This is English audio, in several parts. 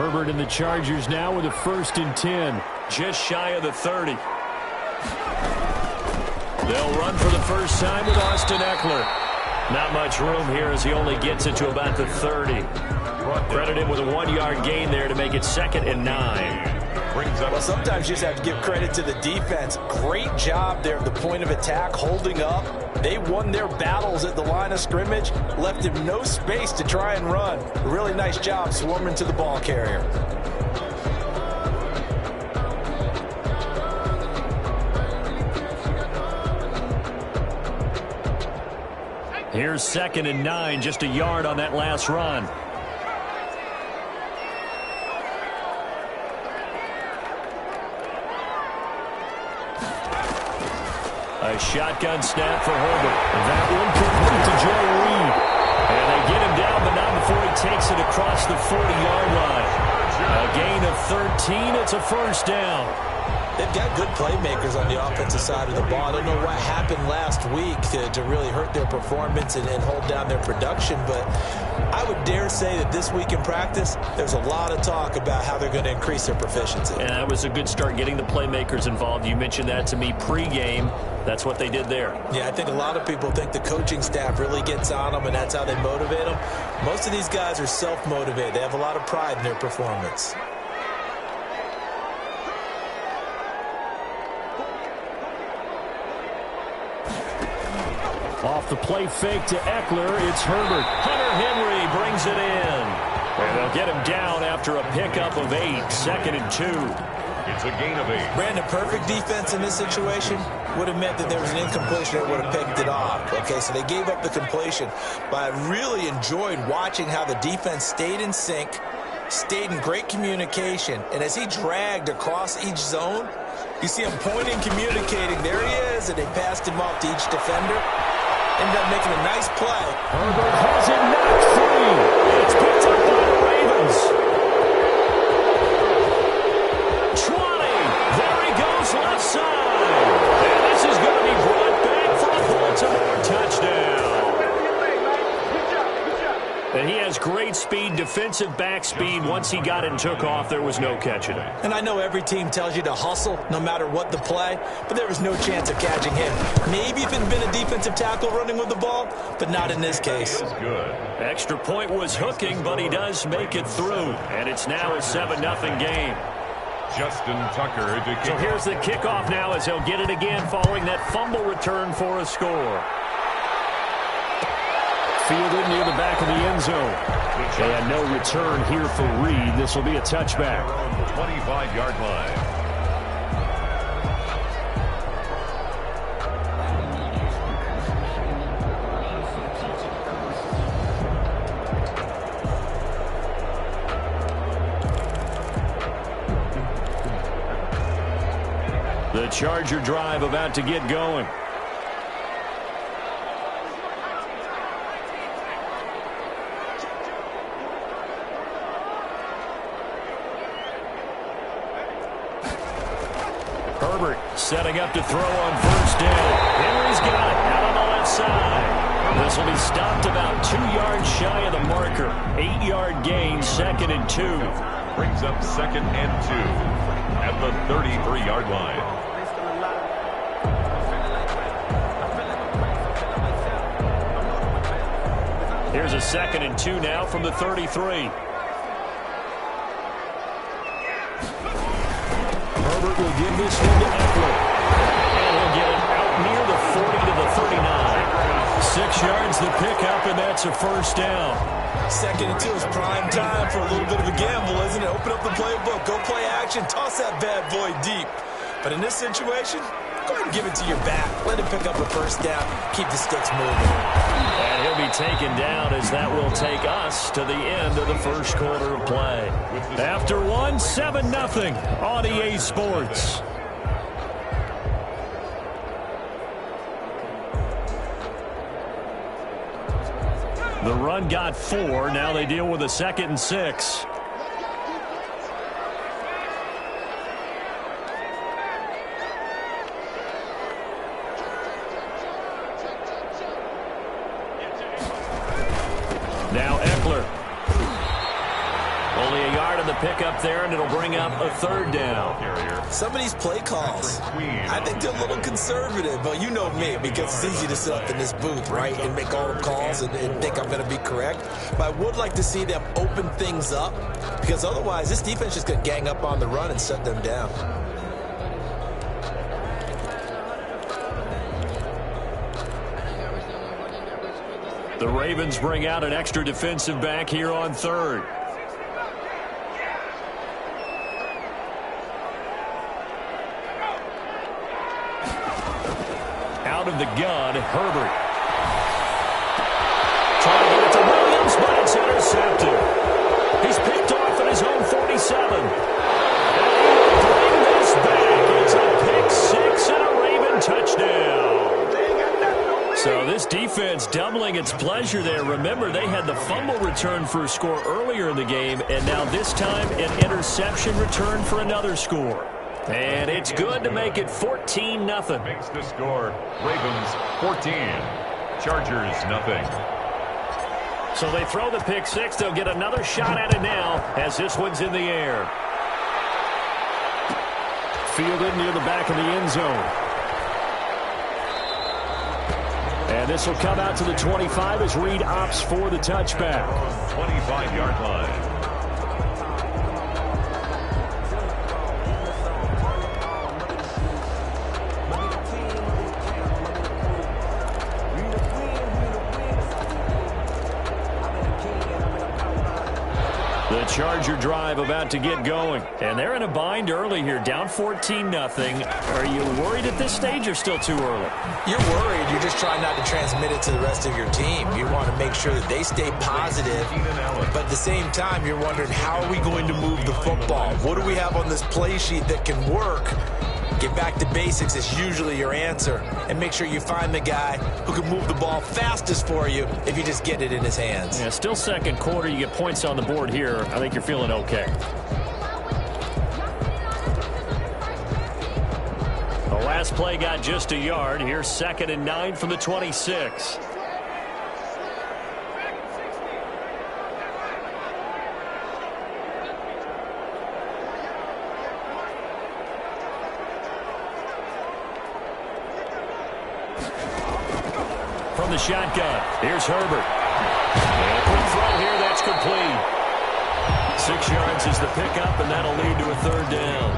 Herbert and the Chargers now with a 1st and 10. Just shy of the 30. They'll run for the first time with Austin Eckler. Not much room here as he only gets it to about the 30. Credit him with a 1-yard gain there to make it 2nd and 9. Well, sometimes you just have to give credit to the defense. Great job there at the point of attack, holding up. They won their battles at the line of scrimmage, left him no space to try and run. A really nice job swarming to the ball carrier. Here's 2nd and 9, just a yard on that last run. A shotgun snap for Herbert. That one complete to Joe Reed. And they get him down, but not before he takes it across the 40-yard line. A gain of 13. It's a 1st down. They've got good playmakers on the offensive side of the ball. I don't know what happened last week to really hurt their performance and hold down their production, but I would dare say that this week in practice, there's a lot of talk about how they're going to increase their proficiency. And that was a good start getting the playmakers involved. You mentioned that to me pregame. That's what they did there. Yeah, I think a lot of people think the coaching staff really gets on them, and that's how they motivate them. Most of these guys are self-motivated. They have a lot of pride in their performance. Off the play fake to Eckler, it's Herbert. Hunter Henry brings it in. And they'll get him down after a pickup of 8, 2nd and 2. It's a gain of 8. Brandon, perfect defense in this situation would have meant that there was an incompletion that would have picked it off. Okay, so they gave up the completion. But I really enjoyed watching how the defense stayed in sync, stayed in great communication. And as he dragged across each zone, you see him pointing, communicating. There he is, and they passed him off to each defender. Ended up making a nice play. Herbert has it knocked free. It's picked up by the Ravens. 20. There he goes left side. And this is going to be brought back for a Baltimore touchdown. And he has great speed, defensive back speed. Once he got it and took off, there was no catching it. And I know every team tells you to hustle no matter what the play, but there was no chance of catching him. Maybe if it had been a defensive tackle running with the ball, but not in this case. Good. Extra point was hooking, but he does make it through. And it's now a 7-0 game. Justin Tucker to kick. So here's the kickoff now as he'll get it again following that fumble return for a score. Fielded near the back of the end zone. And no return here for Reed. This will be a touchback. 25-yard line. The Charger drive about to get going. Herbert setting up to throw on 1st down. Henry's got it out on the left side. This will be stopped about 2 yards shy of the marker. 8-yard gain, 2nd and 2. Brings up 2nd and 2 at the 33-yard line. Here's a 2nd and 2 now from the 33. Herbert will give this one to Eckler. And he'll get it out near the 40 to the 39. 6 yards the pickup, and that's a 1st down. 2nd and 2 is prime time for a little bit of a gamble, isn't it? Open up the playbook, go play action, toss that bad boy deep. But in this situation, go ahead and give it to your back. Let him pick up a 1st down. Keep the sticks moving. And he'll be taken down as that will take us to the end of the 1st quarter of play. After 7-0 on EA Sports. The run got 4. Now they deal with a 2nd and 6. Now Eckler. Only a yard of the pickup there, and it'll bring up a third down. Some of these play calls, I think they're a little conservative, but you know me, because it's easy to sit up in this booth, right, and make all the calls and think I'm going to be correct. But I would like to see them open things up, because otherwise this defense is going to gang up on the run and shut them down. The Ravens bring out an extra defensive back here on third. Out of the gun, Herbert. Trying to get it to Williams, but it's intercepted. He's picked off at his own 47. And he will bring this back. It's a pick six and a Raven touchdown. So this defense doubling its pleasure there. Remember, they had the fumble return for a score earlier in the game, and now this time an interception return for another score. And it's good to make it 14-0. Makes the score. Ravens 14. Chargers nothing. So they throw the pick six. They'll get another shot at it now as this one's in the air. Fielded near the back of the end zone. And this will come out to the 25 as Reed opts for the touchback. 25-yard line. The Charger drive about to get going. And they're in a bind early here, down 14-0. Are you worried at this stage or still too early? You're worried. You're just trying not to transmit it to the rest of your team. You want to make sure that they stay positive. But at the same time, you're wondering, how are we going to move the football? What do we have on this play sheet that can work? Get back to basics is usually your answer. And make sure you find the guy who can move the ball fastest for you if you just get it in his hands. Yeah, still second quarter. You get points on the board here. I think you're feeling okay. The last play got just a yard. Here's 2nd and 9 from the 26. From the shotgun, here's Herbert. And a quick throw here, that's complete. 6 yards is the pickup, and that'll lead to a third down.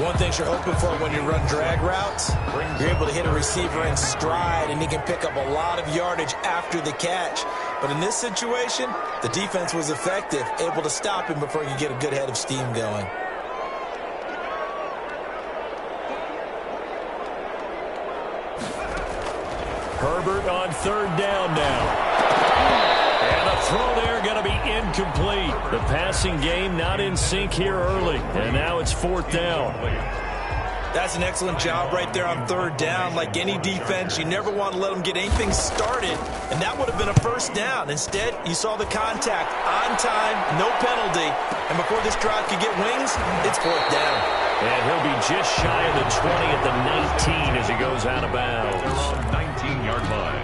One thing you're hoping for when you run drag routes, you're able to hit a receiver in stride, and he can pick up a lot of yardage after the catch. But in this situation, the defense was effective, able to stop him before he could get a good head of steam going. Herbert on third down now. And a throw there going to be incomplete. The passing game not in sync here early. And now it's 4th down. That's an excellent job right there on third down. Like any defense, you never want to let them get anything started. And that would have been a first down. Instead, you saw the contact on time, no penalty. And before this drive could get wings, it's 4th down. And he'll be just shy of the 20 at the 19 as he goes out of bounds. 19-yard line.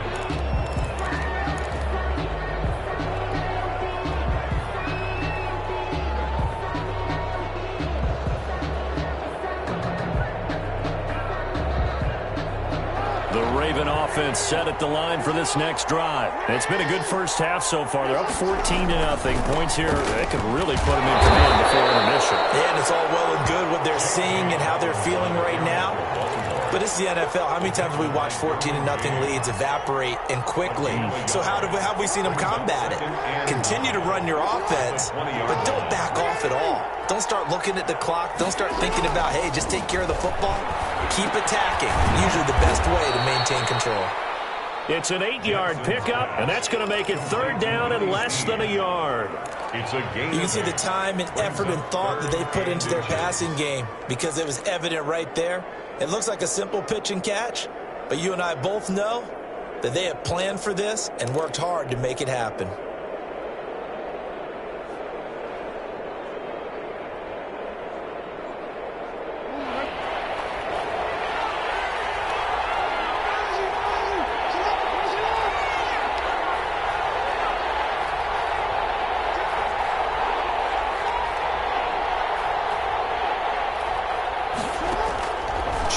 The Raven offense set at the line for this next drive. It's been a good first half so far. They're up 14-0. Points here, they could really put them in command before intermission. Yeah, and it's all well and good what they're seeing and how they're feeling right now. But it's the NFL. How many times have we watched 14-0 leads evaporate and quickly? So how have we seen them combat it? Continue to run your offense, but don't back off at all. Don't start looking at the clock. Don't start thinking about, hey, just take care of the football. Keep attacking. Usually the best way to maintain control. It's an 8-yard pickup, and that's going to make it third down and less than a yard. It's a game. You can see the time and effort and thought that they put into their passing game because it was evident right there. It looks like a simple pitch and catch, but you and I both know that they have planned for this and worked hard to make it happen.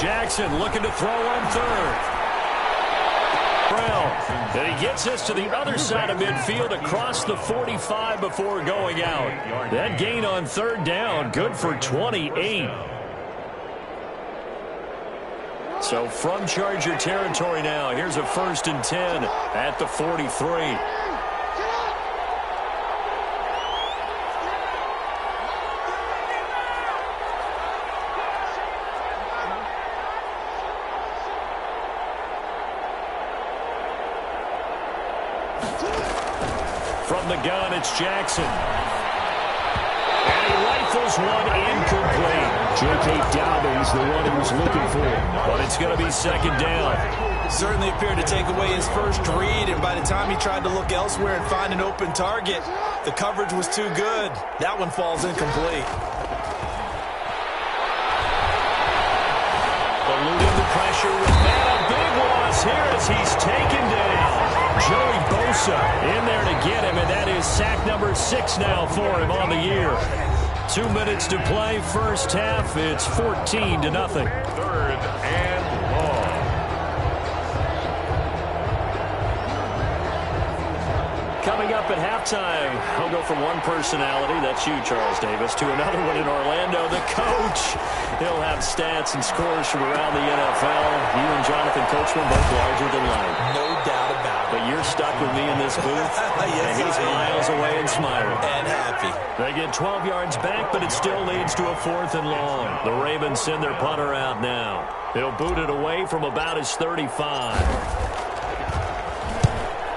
Jackson looking to throw on third. And he gets us to the other side of midfield across the 45 before going out. That gain on third down, good for 28. So from Charger territory now, here's a 1st and 10 at the 43. From the gun, it's Jackson. And he rifles one incomplete. J.K. Dobbins, the one he was looking for. But it's going to be 2nd down. Certainly appeared to take away his first read, and by the time he tried to look elsewhere and find an open target, the coverage was too good. That one falls incomplete. Eluding the pressure with that. A big loss here as he's taken down. Joey Bosa in there to get him, and that is sack number 6 now for him on the year. 2 minutes to play, first half. It's 14-0. 3rd and long. Coming up at halftime, I'll go from one personality, that's you, Charles Davis, to another one in Orlando, the coach. He'll have stats and scores from around the NFL. You and Jonathan Coachman both larger than life. No doubt about it. But you're stuck with me in this booth. Yes, and he's miles away and smiling. And happy. They get 12 yards back, but it still leads to a 4th and long. The Ravens send their punter out now. He'll boot it away from about his 35.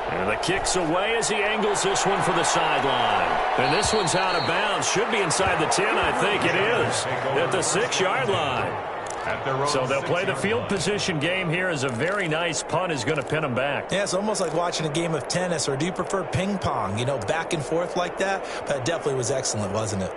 And the kick's away as he angles this one for the sideline. And this one's out of bounds. Should be inside the 10, I think it is. At the 6-yard line. So they'll play the field position game here as a very nice punt is going to pin them back. Yeah, it's almost like watching a game of tennis, or do you prefer ping pong? You know, back and forth like that? That definitely was excellent, wasn't it?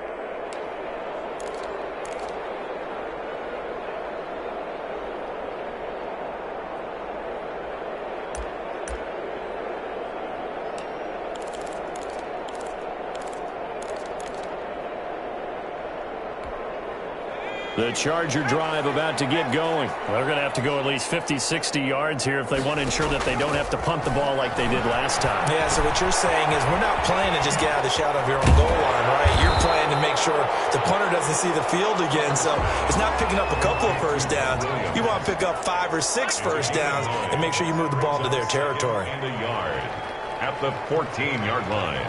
The Charger drive about to get going. They're going to have to go at least 50, 60 yards here if they want to ensure that they don't have to punt the ball like they did last time. Yeah, so what you're saying is we're not playing to just get out of the shadow of your own goal line, right? You're playing to make sure the punter doesn't see the field again. So it's not picking up a couple of first downs. You want to pick up 5 or 6 first downs and make sure you move the ball into their territory. And a yard at the 14-yard line.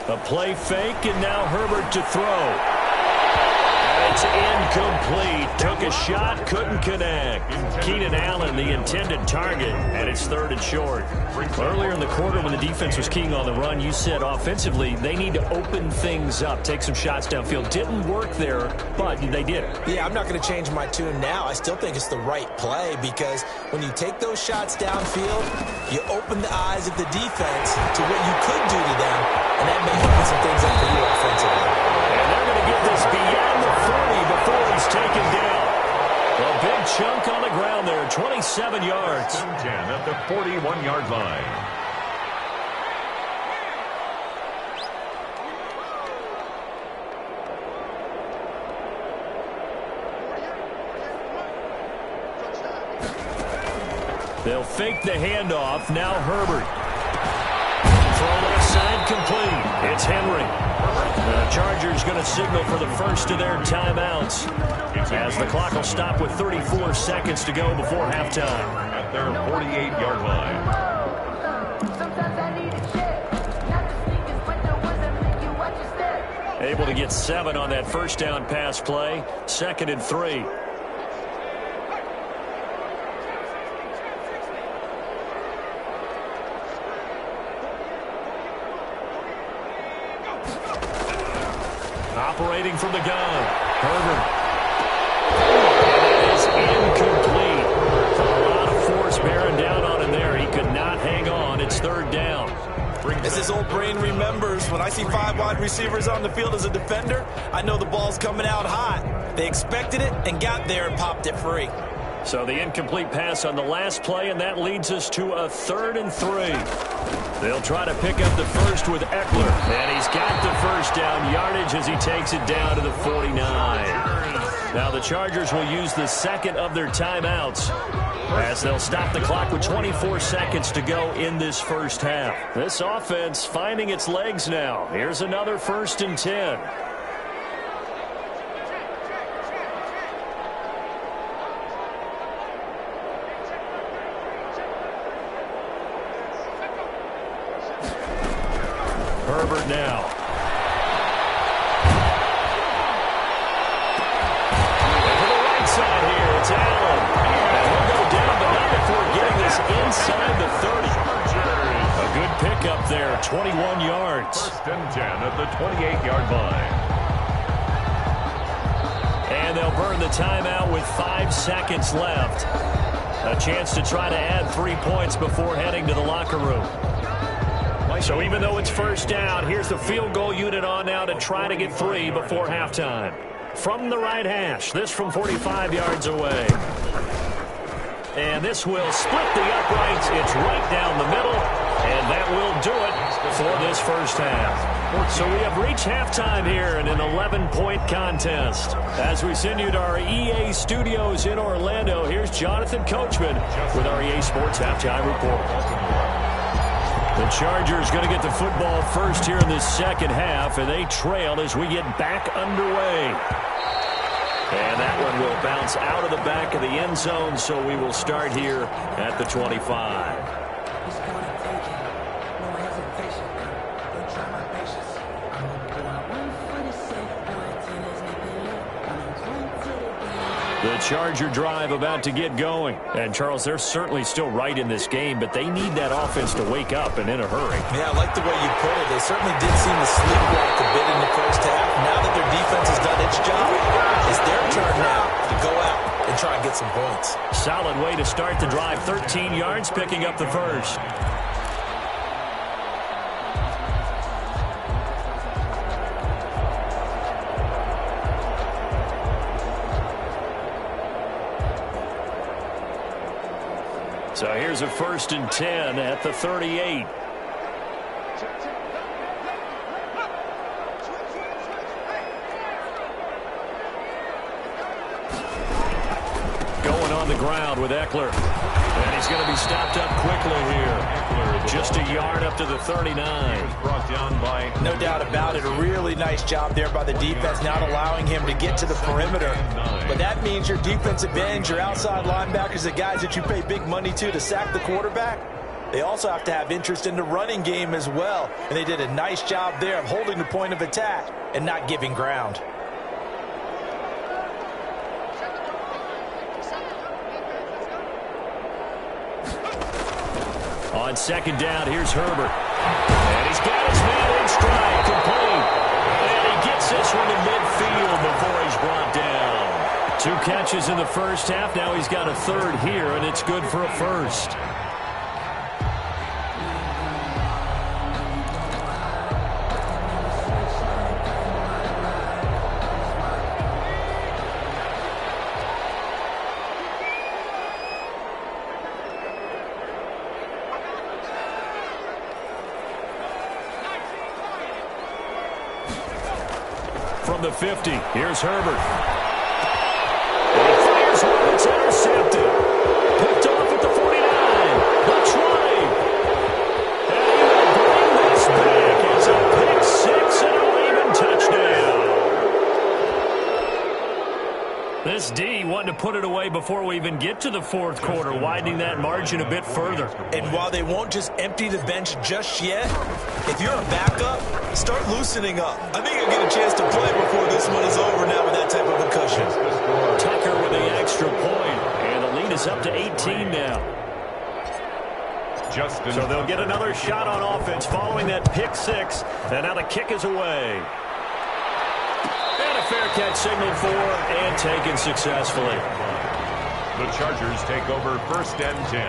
A play fake, and now Herbert to throw. And it's incomplete. Took a shot, couldn't connect. Keenan Allen, the intended target, and it's 3rd and short. Earlier in the quarter when the defense was keying on the run, you said offensively they need to open things up, take some shots downfield. Didn't work there, but they did. Yeah, I'm not going to change my tune now. I still think it's the right play because when you take those shots downfield, you open the eyes of the defense to what you could do to them, and that may open some things up for you offensively. And they're going to get this beyond the 40 before he's taken down. A big chunk on the ground there, 27 yards. 10 at the 41-yard line. They'll fake the handoff. Now Herbert. Throw left side complete. It's Henry. The Chargers going to signal for the first of their timeouts as the clock will stop with 34 seconds to go before halftime. At their 48-yard line. Able to get 7 on that first down pass play. 2nd and 3. Operating from the gun. Herbert. That is incomplete. A lot of force bearing down on him there. He could not hang on. It's 3rd down. As his old brain remembers, when I see 5 wide receivers on the field as a defender, I know the ball's coming out hot. They expected it and got there and popped it free. So the incomplete pass on the last play, and that leads us to a 3rd and 3. They'll try to pick up the first with Eckler, and he's got the first down yardage as he takes it down to the 49. Now the Chargers will use the second of their timeouts as they'll stop the clock with 24 seconds to go in this first half. This offense finding its legs now. Here's another 1st and 10. Herbert now. And to the right side here, it's Allen. And he'll go down, but not before getting this inside the 30. A good pickup there, 21 yards. 1st and 10 at the 28-yard line. And they'll burn the timeout with 5 seconds left. A chance to try to add 3 points before heading to the locker room. So even though it's first down, here's the field goal unit on now to try to get 3 before halftime. From the right hash, this from 45 yards away. And this will split the uprights. It's right down the middle, and that will do it for this first half. So we have reached halftime here in an 11-point contest. As we send you to our EA studios in Orlando, here's Jonathan Coachman with our EA Sports Halftime Report. The Chargers going to get the football first here in this second half, and they trail as we get back underway. And that one will bounce out of the back of the end zone, so we will start here at the 25. The Charger drive about to get going. And, Charles, they're certainly still right in this game, but they need that offense to wake up and in a hurry. Yeah, I like the way you put it. They certainly did seem to sleepwalk a bit in the first half. Now that their defense has done its job, it's their turn now to go out and try and get some points. Solid way to start the drive. 13 yards, picking up the first. So here's a 1st and 10 at the 38. Going on the ground with Eckler. And he's going to be stopped up quickly here. Just a yard up to the 39. Brought down by... No doubt about it. A really nice job there by the defense, not allowing him to get to the perimeter. But that means your defensive ends, your outside linebackers, the guys that you pay big money to sack the quarterback, they also have to have interest in the running game as well. And they did a nice job there of holding the point of attack and not giving ground. On second down, here's Herbert. And he's got his man in stride, complete. And he gets this one to midfield before he's brought down. 2 catches in the first half. Now he's got a 3rd here, and it's good for a first. From the 50, here's Herbert. And he fires one, it's intercepted. Picked off at the 49. The try. And he will bring this back. It's a pick 6 and an even touchdown. This D wanting to put it away before we even get to the 4th quarter, widening that margin a bit further. And while they won't just empty the bench just yet, if you're a backup, start loosening up. I think you'll get a chance to play before this one is over now with that type of a cushion. Tucker with the extra point, and the lead is up to 18 now. So they'll get another shot on offense following that pick 6, and now the kick is away. And a fair catch signaled for and taken successfully. The Chargers take over 1st and 10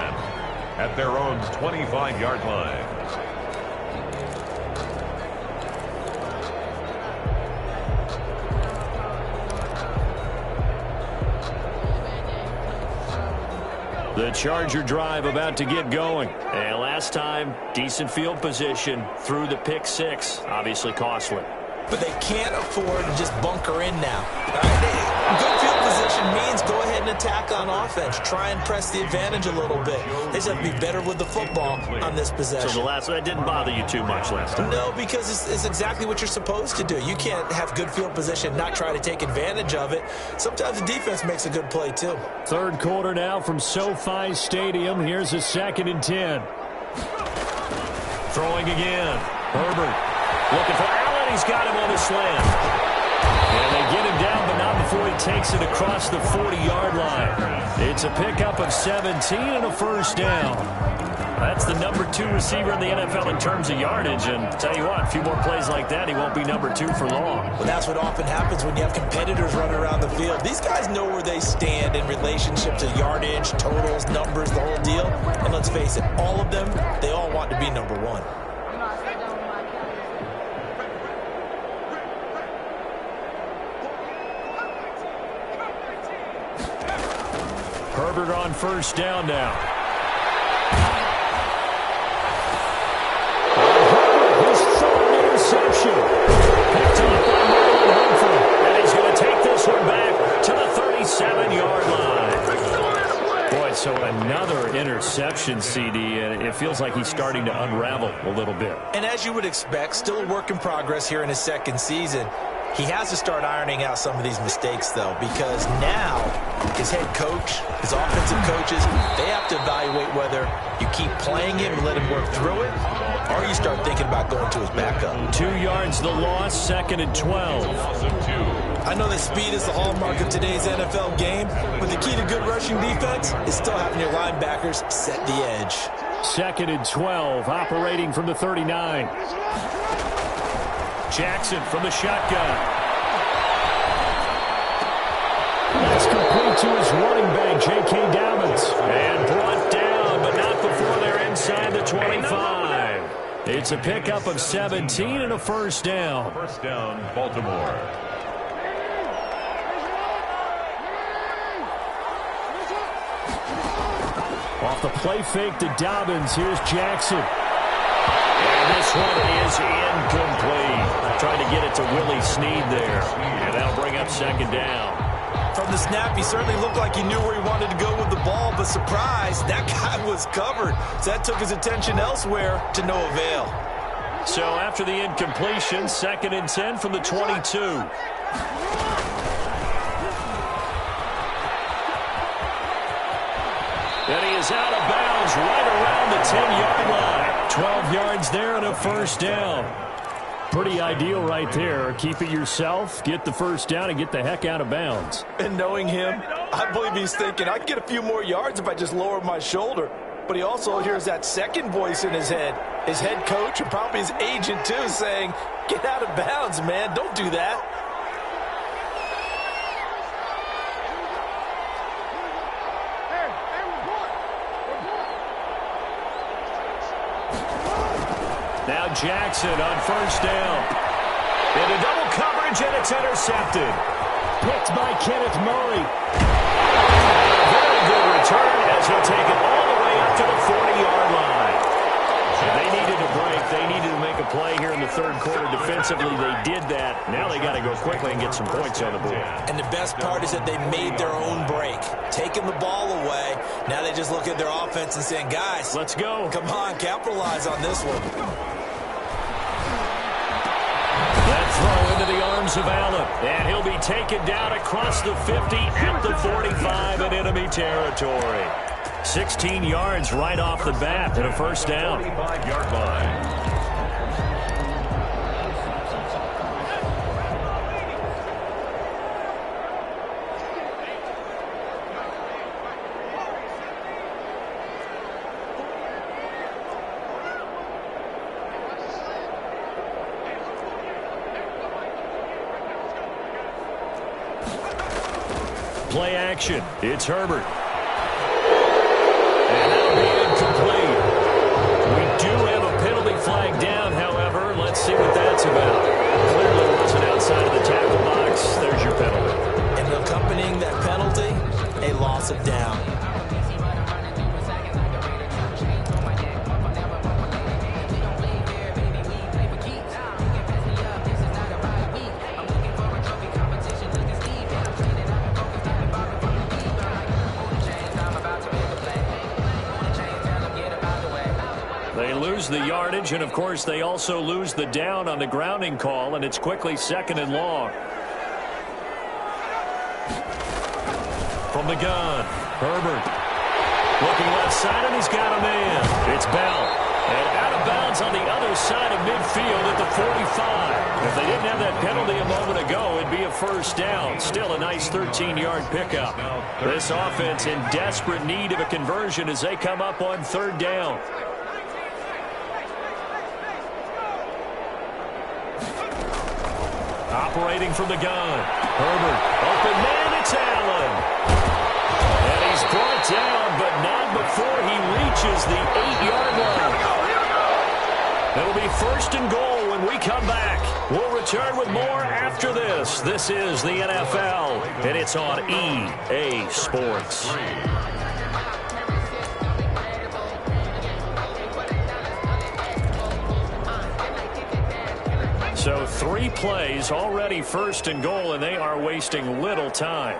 at their own 25-yard line. Charger drive about to get going. And last time, decent field position through the pick six. Obviously costly. But they can't afford to just bunker in now. All right? Good field position means go ahead and attack on offense. Try and press the advantage a little bit. They just have to be better with the football on this possession. So that didn't bother you too much last time? No, because it's exactly what you're supposed to do. You can't have good field position, not try to take advantage of it. Sometimes the defense makes a good play, too. Third quarter now from SoFi Stadium. Here's a 2nd and 10. Throwing again. Herbert looking for Allen. He's got him on the slant. And they get him down, but not before he takes it across the 40-yard line. It's a pickup of 17 and a first down. That's the number 2 receiver in the NFL in terms of yardage. And tell you what, a few more plays like that, he won't be number 2 for long. Well, that's what often happens when you have competitors running around the field. These guys know where they stand in relationship to yardage, totals, numbers, the whole deal. And let's face it, all of them, they all want to be number 1. Herbert on first down now. His third interception. Picked off by Marlon Humphrey. And he's going to take this one back to the 37-yard line. Boy, so another interception, CD, and it feels like he's starting to unravel a little bit. And as you would expect, still a work in progress here in his second season. He has to start ironing out some of these mistakes, though, because now his head coach, his offensive coaches, they have to evaluate whether you keep playing him and let him work through it, or you start thinking about going to his backup. 2 yards the loss, 2nd and 12. I know that speed is the hallmark of today's NFL game, but the key to good rushing defense is still having your linebackers set the edge. 2nd and 12, operating from the 39. Jackson from the shotgun. That's complete to his running back, J.K. Dobbins. And brought down, but not before they're inside the 25. It's a pickup of 17 and a first down. First down, Baltimore. Off the play fake to Dobbins, here's Jackson. And this one is incomplete. Trying to get it to Willie Snead there. And that'll bring up 2nd down. From the snap, he certainly looked like he knew where he wanted to go with the ball, but surprise, that guy was covered. So that took his attention elsewhere to no avail. So after the incompletion, 2nd and 10 from the 22. And he is out of bounds right around the 10-yard line. 12 yards there and a first down. Pretty ideal right there. Keep it yourself, get the first down, and get the heck out of bounds. And knowing him, I believe he's thinking, I can get a few more yards if I just lower my shoulder. But he also hears that second voice in his head coach and probably his agent too, saying, get out of bounds, man. Don't do that. Now Jackson on first down. Into double coverage, and it's intercepted. Picked by Kenneth Murray. Very good return as he'll take it all the way up to the 40-yard line. They needed a break. They needed to make a play here in the third quarter defensively. They did that. Now they got to go quickly and get some points on the board. And the best part is that they made their own break. Taking the ball away. Now they just look at their offense and saying, guys, let's go. Come on, capitalize on this one. That throw into the arms of Allen. And he'll be taken down across the 50 at the 45 in enemy territory. 16 yards right off the bat and a first down. 45-yard line. Play action. It's Herbert. And that'll be incomplete. We do have a penalty flag down, however. Let's see what that's about. Clearly wasn't outside of the tackle box. There's your penalty. And accompanying that penalty, a loss of down. lose the yardage, and, of course, they also lose the down on the grounding call, and it's quickly 2nd and long. From the gun, Herbert. Looking left side, and he's got a man. It's Bell. And out of bounds on the other side of midfield at the 45. If they didn't have that penalty a moment ago, it'd be a first down. Still a nice 13-yard pickup. This offense in desperate need of a conversion as they come up on 3rd down. Operating from the gun. Herbert. Open man, it's Allen. And he's brought down, but not before he reaches the 8-yard line. It'll be 1st and goal when we come back. We'll return with more after this. This is the NFL, and it's on EA Sports. So 3 plays, already 1st and goal, and they are wasting little time.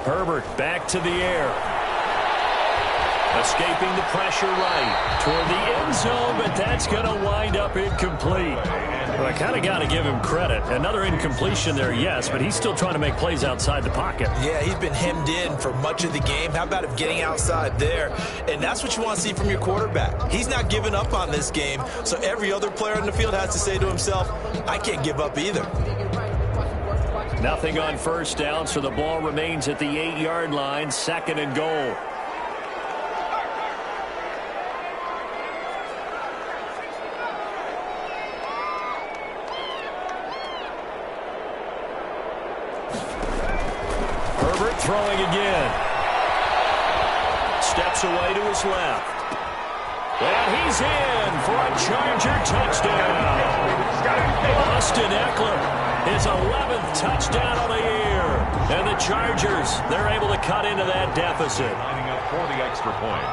Herbert back to the air. Escaping the pressure right toward the end zone, but that's going to wind up incomplete. Well, I kind of got to give him credit. Another incompletion there, yes, but he's still trying to make plays outside the pocket. Yeah, he's been hemmed in for much of the game. How about him getting outside there? And that's what you want to see from your quarterback. He's not giving up on this game, so every other player in the field has to say to himself, I can't give up either. Nothing on 1st down, so the ball remains at the 8-yard line, 2nd and goal. Herbert throwing again. Steps away to his left. And he's in for a Charger touchdown. Austin Eckler. His 11th touchdown of the year. And the Chargers, they're able to cut into that deficit. Lining up for the extra point.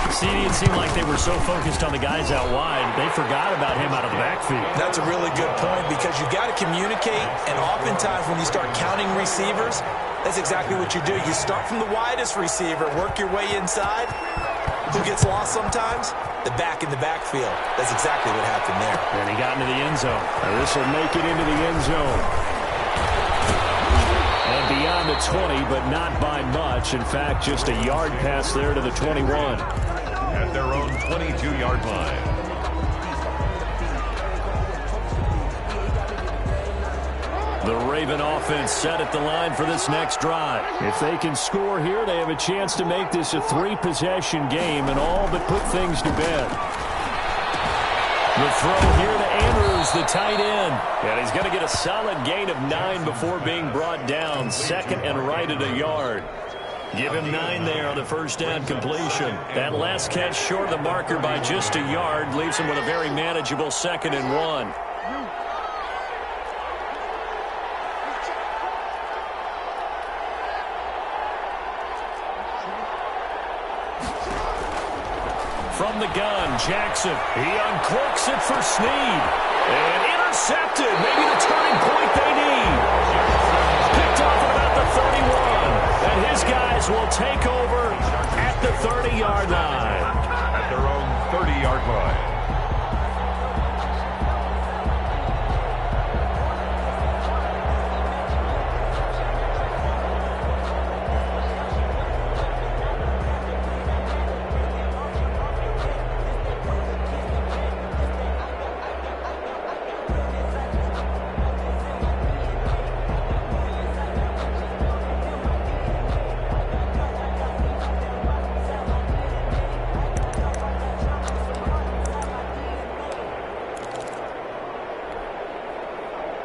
CD, it seemed like they were so focused on the guys out wide, they forgot about him out of the backfield. That's a really good point because you've got to communicate, and oftentimes when you start counting receivers, that's exactly what you do. You start from the widest receiver, work your way inside. Who gets lost sometimes? The back in the backfield. That's exactly what happened there. And he got into the end zone. Now this will make it into the end zone. And beyond the 20, but not by much. In fact, just a yard pass there to the 21. At their own 22-yard line. The Raven offense set at the line for this next drive. If they can score here, they have a chance to make this a 3-possession game and all but put things to bed. The throw here to Andrews, the tight end. And he's going to get a solid gain of 9 before being brought down. 2nd and right at a yard. Give him 9 there on the 1st down completion. That last catch short of the marker by just a yard leaves him with a very manageable 2nd and 1. From the gun, Jackson. He uncorks it for Snead. And intercepted. Maybe the turning point they need. Picked off at about the 31. And his guys will take over at the 30-yard line. At their own 30-yard line.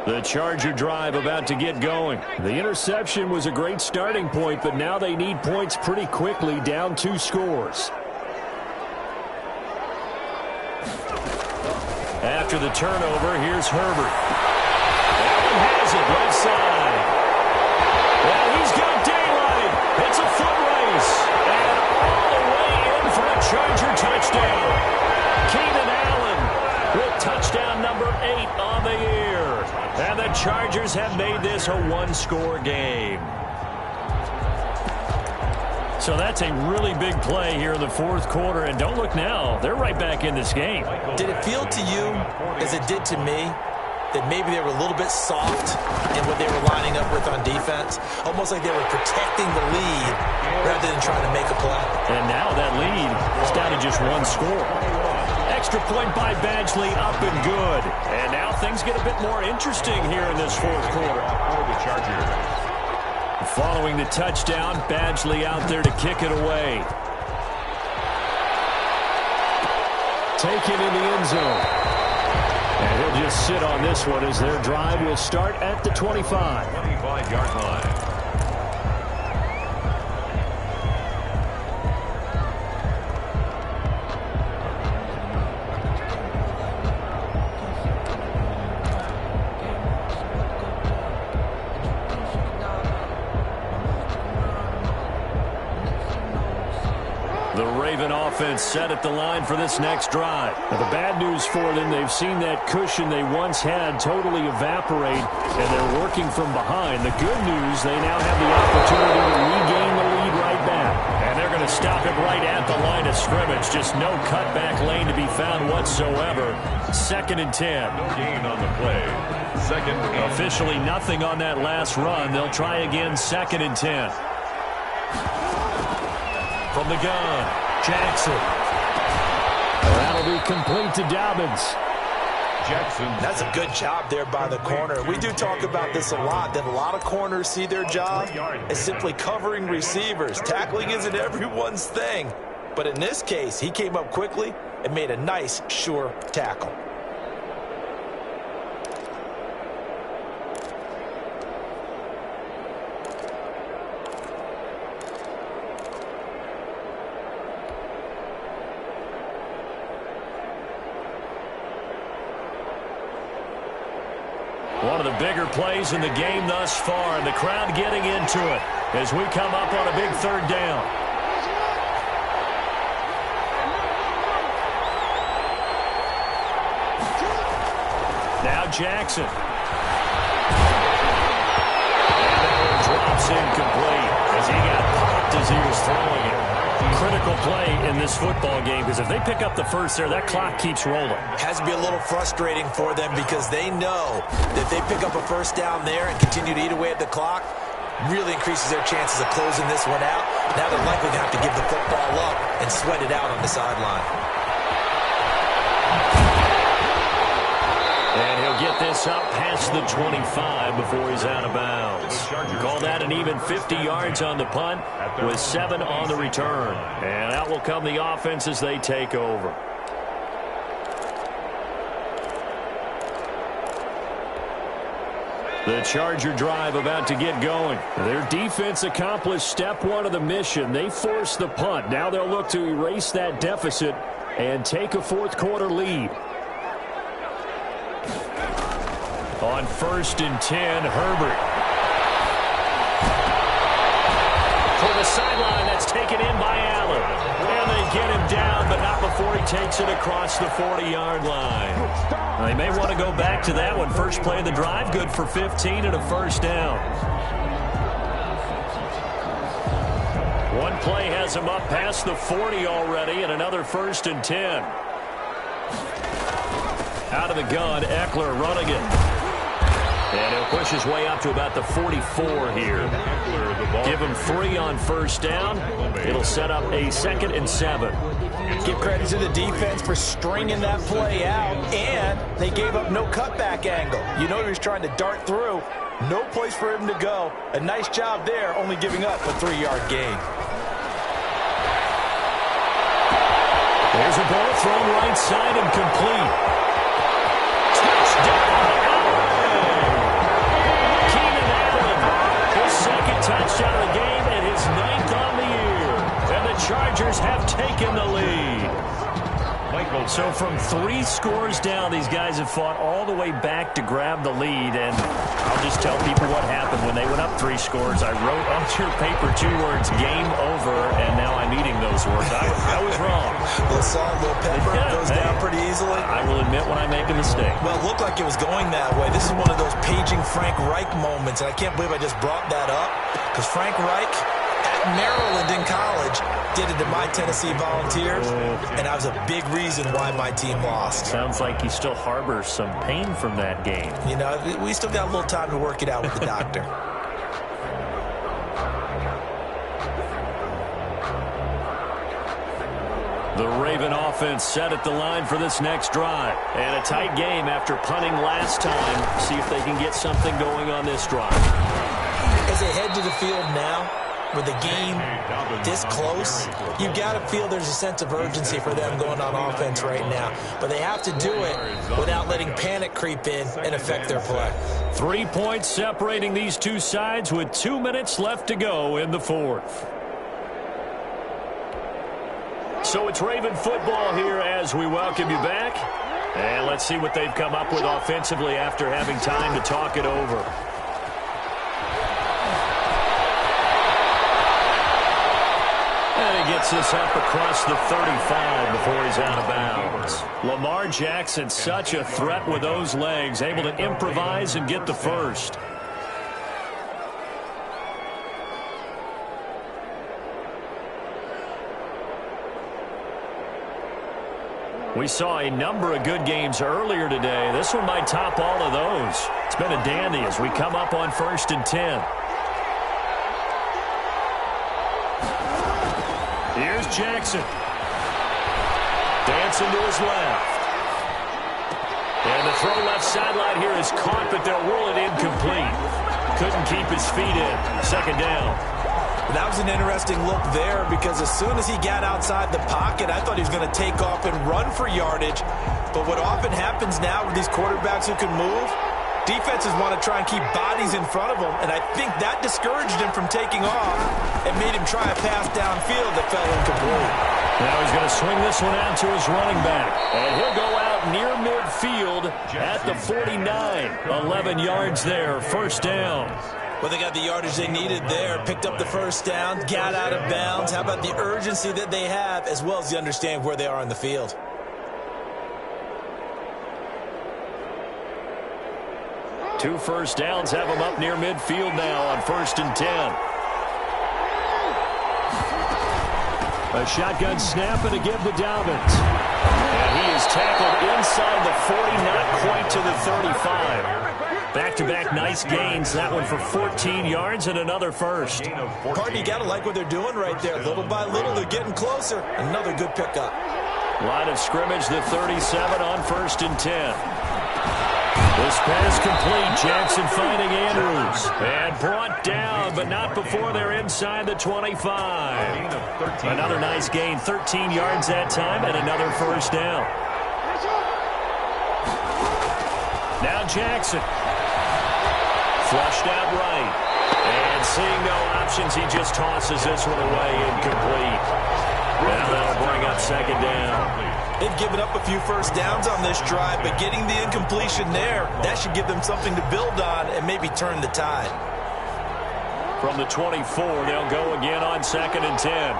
The Charger drive about to get going. The interception was a great starting point, but now they need points pretty quickly, down 2 scores. After the turnover, here's Herbert. Allen has it right side. Well, he's got daylight. It's a foot race. And all the way in for a Charger touchdown. Keenan Allen with touchdown number 8 on the year. And the Chargers have made this a one-score game. So that's a really big play here in the fourth quarter. And don't look now. They're right back in this game. Did it feel to you, as it did to me, that maybe they were a little bit soft in what they were lining up with on defense? Almost like they were protecting the lead rather than trying to make a play. And now that lead is down to just one score. Extra point by Badgley, up and good. And now things get a bit more interesting here in this fourth quarter. For the Chargers. Following the touchdown, Badgley out there to kick it away. Taken in the end zone. And he'll just sit on this one as their drive will start at the 25. 25-yard line. Offense set at the line for this next drive. Now, the bad news for them, they've seen that cushion they once had totally evaporate, and they're working from behind. The good news, they now have the opportunity to regain the lead right back. And they're going to stop it right at the line of scrimmage. Just no cutback lane to be found whatsoever. 2nd and 10. No gain on the play. Second. Officially nothing on that last run. They'll try again 2nd and 10. From the gun. Jackson. That'll be complete to Dobbins. Jackson. That's a good job there by the corner. We do talk about this a lot, that a lot of corners see their job as simply covering receivers. Tackling isn't everyone's thing. But in this case, he came up quickly and made a nice, sure tackle. One of the bigger plays in the game thus far, and the crowd getting into it as we come up on a big 3rd down. Now Jackson. And that one drops incomplete as he got popped as he was throwing it. Critical play in this football game, because if they pick up the first there, that clock keeps rolling. Has to be a little frustrating for them because they know that if they pick up a first down there and continue to eat away at the clock, really increases their chances of closing this one out. Now they're likely to have to give the football up and sweat it out on the sideline. And he'll get this up past the 25 before he's out of bounds. Call that an even 50 yards on the punt with 7 on the return. And out will come the offense as they take over. The Charger drive about to get going. Their defense accomplished step 1 of the mission. They forced the punt. Now they'll look to erase that deficit and take a fourth quarter lead. On 1st and 10, Herbert. For the sideline, that's taken in by Allen. And they get him down, but not before he takes it across the 40-yard line. Now, they may want to go back to that one. First play of the drive, good for 15 and a first down. One play has him up past the 40 already, and another 1st and 10. Out of the gun, Eckler running it. And he'll push his way up to about the 44 here. Give him 3 on first down. It'll set up a 2nd and 7. Give credit to the defense for stringing that play out, and they gave up no cutback angle. You know he was trying to dart through. No place for him to go. A nice job there, only giving up a 3-yard gain. There's a ball thrown right side and complete. Touchdown! Touchdown of the game and his 9th on the year. And the Chargers have taken the lead. So from 3 scores down, these guys have fought all the way back to grab the lead. And I'll just tell people what happened when they went up 3 scores. I wrote on your paper 2 words, game over, and now I'm eating those words. I was wrong. A little salt, a little pepper, goes down pretty easily. I will admit when I make a mistake. Well, it looked like it was going that way. This is one of those paging Frank Reich moments, and I can't believe I just brought that up, because Frank Reich at Maryland in college did it to my Tennessee Volunteers, and that was a big reason why my team lost. Sounds like he still harbors some pain from that game. You know, we still got a little time to work it out with the doctor. The Raven offense set at the line for this next drive. And a tight game after punting last time. See if they can get something going on this drive. As they head to the field now, with the game this close, you've got to feel there's a sense of urgency for them going on offense right now. But they have to do it without letting panic creep in and affect their play. 3 points separating these two sides with 2 minutes left to go in the fourth. So it's Raven football here as we welcome you back. And let's see what they've come up with offensively after having time to talk it over. And he gets this up across the 35 before he's out of bounds. Lamar Jackson, such a threat with those legs, able to improvise and get the first. We saw a number of good games earlier today. This one might top all of those. It's been a dandy as we come up on 1st and 10. Here's Jackson. Dancing to his left. And the throw left sideline here is caught, but they'll rule it incomplete. Couldn't keep his feet in. 2nd down. That was an interesting look there, because as soon as he got outside the pocket, I thought he was going to take off and run for yardage. But what often happens now with these quarterbacks who can move, defenses want to try and keep bodies in front of them, and I think that discouraged him from taking off and made him try a pass downfield that fell incomplete. Now he's going to swing this one out to his running back, and he'll go out near midfield at the 49. 11 yards there, 1st down. Well, they got the yardage they needed there, picked up the 1st down, got out of bounds. How about the urgency that they have, as well as the understanding where they are on the field? Two 1st downs have him up near midfield now on 1st and 10. A shotgun snap and a give to Dobbins. And he is tackled inside the 40, not quite to the 35. Back-to-back nice gains. That one for 14 yards and another first. Pardon, you got to like what they're doing right there. Little by little, they're getting closer. Another good pickup. Line of scrimmage, the 37 on 1st and 10. This pass complete. Jackson finding Andrews. And brought down, but not before they're inside the 25. Another nice gain. 13 yards that time and another 1st down. Now Jackson. Flushed out right. And seeing no options, he just tosses this one away incomplete. Now that'll bring up 2nd down. They've given up a few 1st downs on this drive, but getting the incompletion there, that should give them something to build on and maybe turn the tide. From the 24, they'll go again on 2nd and 10.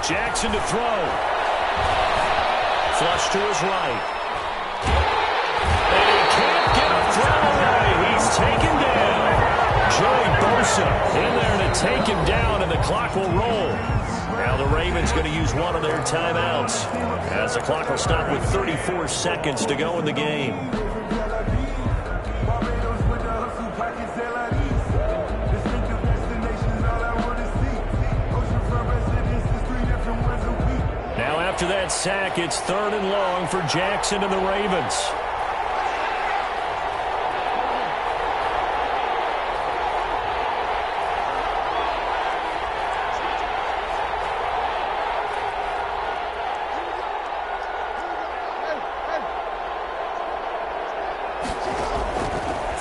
Jackson to throw. Flush to his right. And he can't get a throw away. He's taken down. Joey Bosa in there to take him down, and the clock will roll. Now the Ravens going to use one of their timeouts as the clock will stop with 34 seconds to go in the game. After that sack, it's 3rd and long for Jackson and the Ravens.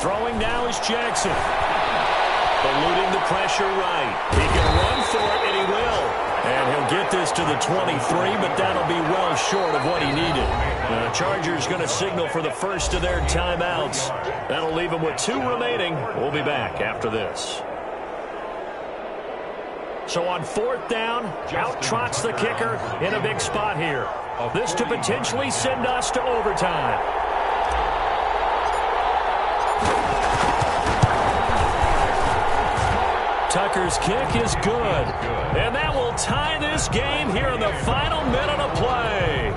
Throwing now is Jackson. Eluding the pressure right. He can run for it, and he will. And he'll get this to the 23, but that'll be well short of what he needed. The Chargers going to signal for the first of their timeouts. That'll leave them with 2 remaining. We'll be back after this. So on 4th down, out trots the kicker in a big spot here. This to potentially send us to overtime. Tucker's kick is good. And that will tie this game here in the final minute of play.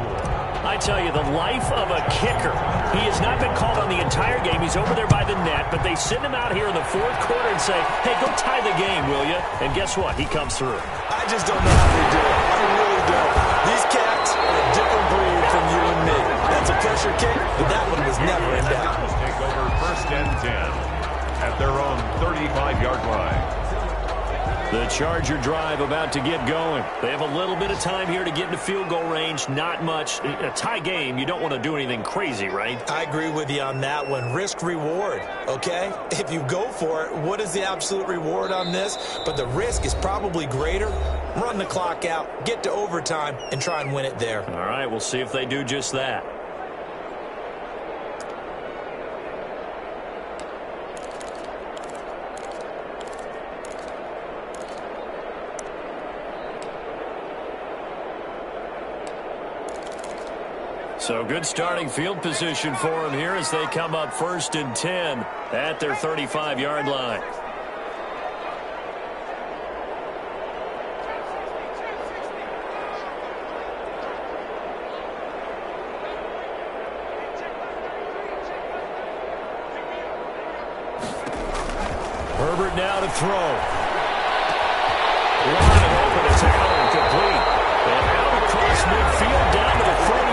I tell you, the life of a kicker. He has not been called on the entire game. He's over there by the net, but they send him out here in the 4th quarter and say, hey, go tie the game, will you? And guess what? He comes through. I just don't know how they do it. I really don't. These cats are a different breed from you and me. That's a pressure kick, but that one was never in doubt. Take over 1st and 10 at their own 35-yard line. The Charger drive about to get going. They have a little bit of time here to get into field goal range. Not much. A tie game, you don't want to do anything crazy, right? I agree with you on that one. Risk-reward, okay? If you go for it, what is the absolute reward on this? But the risk is probably greater. Run the clock out, get to overtime, and try and win it there. All right, we'll see if they do just that. So good starting field position for them here as they come up 1st and 10 at their 35-yard line. Herbert now to throw. Wide open, it's out and complete. And out across midfield down to the 45.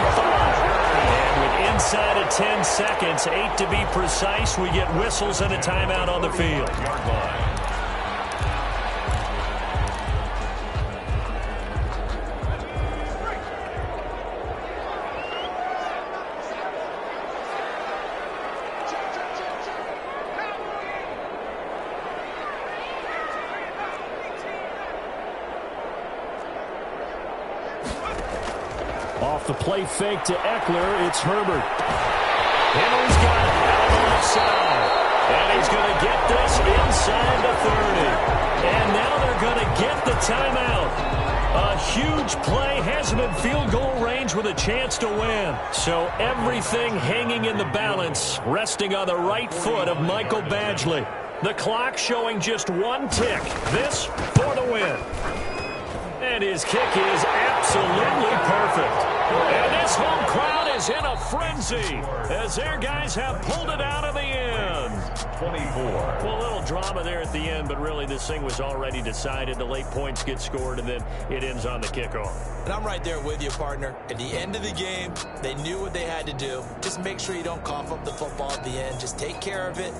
Inside of 10 seconds, 8 to be precise, we get whistles and a timeout on the field. Off the play fake to Eckler, it's Herbert. Henry's got it out on the left side. And he's going to get this inside the 30. And now they're going to get the timeout. A huge play has him in field goal range with a chance to win. So everything hanging in the balance, resting on the right foot of Michael Badgley. The clock showing just 1 tick. This for the win. And his kick is absolutely perfect. And this home crowd is in a frenzy as their guys have pulled it out of the end. 24. Well, a little drama there at the end, but really this thing was already decided. The late points get scored, and then it ends on the kickoff. And I'm right there with you, partner. At the end of the game, they knew what they had to do. Just make sure you don't cough up the football at the end. Just take care of it.